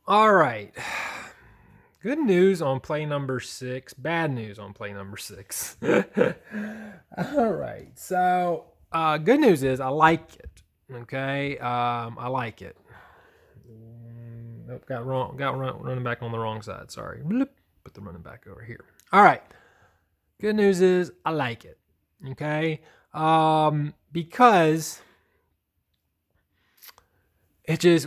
All right. Good news on play number 6. Bad news on play number 6. All right. So, good news is I like it. Okay. I like it. Nope, got wrong. Running back on the wrong side. Sorry. Bloop. Put the running back over here. All right. Good news is I like it. Okay. Because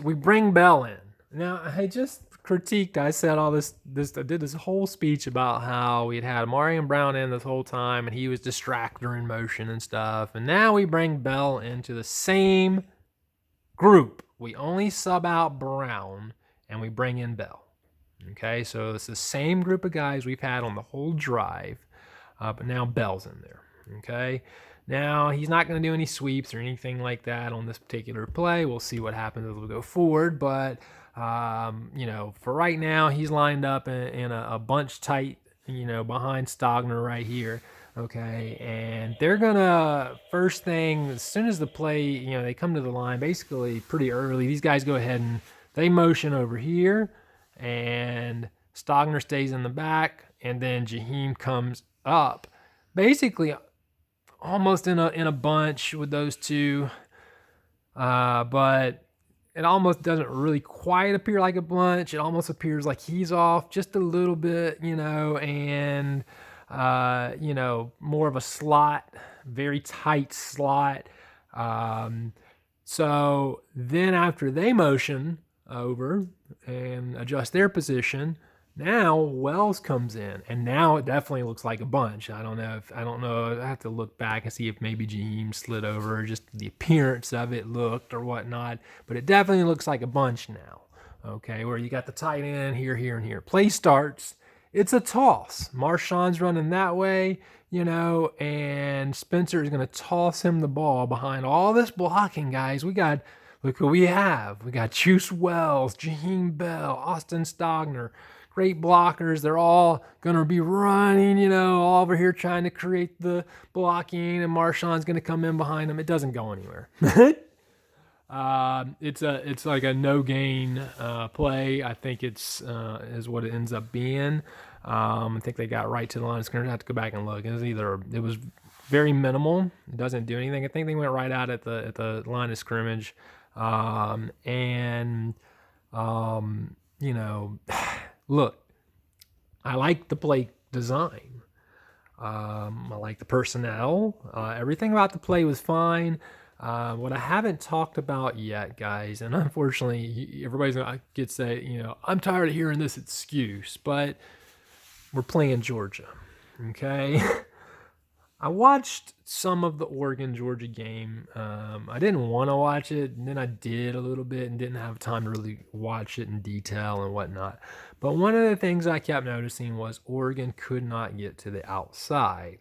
we bring Bell in. Now I just critiqued. I said all this. I did this whole speech about how we'd had Marion Brown in this whole time, and he was distractor in motion and stuff. And now we bring Bell into the same group. We only sub out Brown, and we bring in Bell. Okay, so it's the same group of guys we've had on the whole drive, but now Bell's in there. Okay. Now, he's not going to do any sweeps or anything like that on this particular play. We'll see what happens as we go forward. But, for right now, he's lined up in a bunch tight, behind Stogner right here. Okay. And they're going to, first thing, as soon as the play, they come to the line basically pretty early, these guys go ahead and they motion over here. And Stogner stays in the back. And then Jaheim comes up. Basically, almost in a bunch with those two, but it almost doesn't really quite appear like a bunch. It almost appears like he's off just a little bit, and more of a slot, very tight slot. So then after they motion over and adjust their position, now Wells comes in, and now it definitely looks like a bunch. I don't know. I have to look back and see if maybe Jaheim slid over, or just the appearance of it looked or whatnot. But it definitely looks like a bunch now. Okay, where you got the tight end here, here, and here. Play starts. It's a toss. Marshawn's running that way, and Spencer is going to toss him the ball behind all this blocking, guys. Look who we have. We got Juice Wells, Jaheim Bell, Austin Stogner. Great blockers. They're all going to be running, all over here trying to create the blocking, and Marshawn's going to come in behind them. It doesn't go anywhere. It's like a no gain play. I think is what it ends up being. I think they got right to the line. It's going to have to go back and look. It was very minimal. It doesn't do anything. I think they went right out at the line of scrimmage, Look, I like the play design. I like the personnel. Everything about the play was fine. What I haven't talked about yet, guys, and unfortunately, everybody's going to get say, I'm tired of hearing this excuse, but we're playing Georgia, okay? I watched some of the Oregon-Georgia game. I didn't want to watch it, and then I did a little bit and didn't have time to really watch it in detail and whatnot. But one of the things I kept noticing was Oregon could not get to the outside.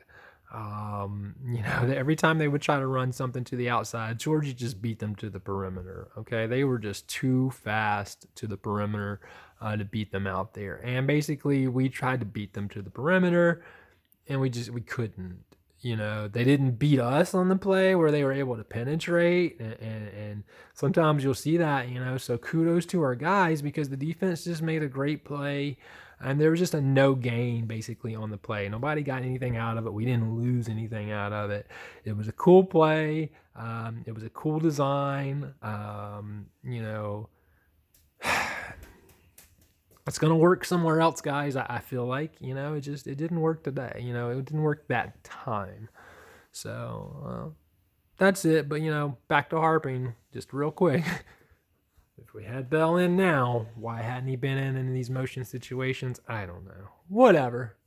Every time they would try to run something to the outside, Georgia just beat them to the perimeter, okay? They were just too fast to the perimeter to beat them out there. And basically, we tried to beat them to the perimeter, and we couldn't. They didn't beat us on the play where they were able to penetrate, and sometimes you'll see that, so kudos to our guys because the defense just made a great play, and there was just a no gain basically on the play. Nobody got anything out of it. We didn't lose anything out of it. It was a cool play. It was a cool design. It's going to work somewhere else, guys. I feel like, it didn't work today. It didn't work that time. So that's it. But, back to harping just real quick. If we had Bell in now, why hadn't he been in these motion situations? I don't know. Whatever.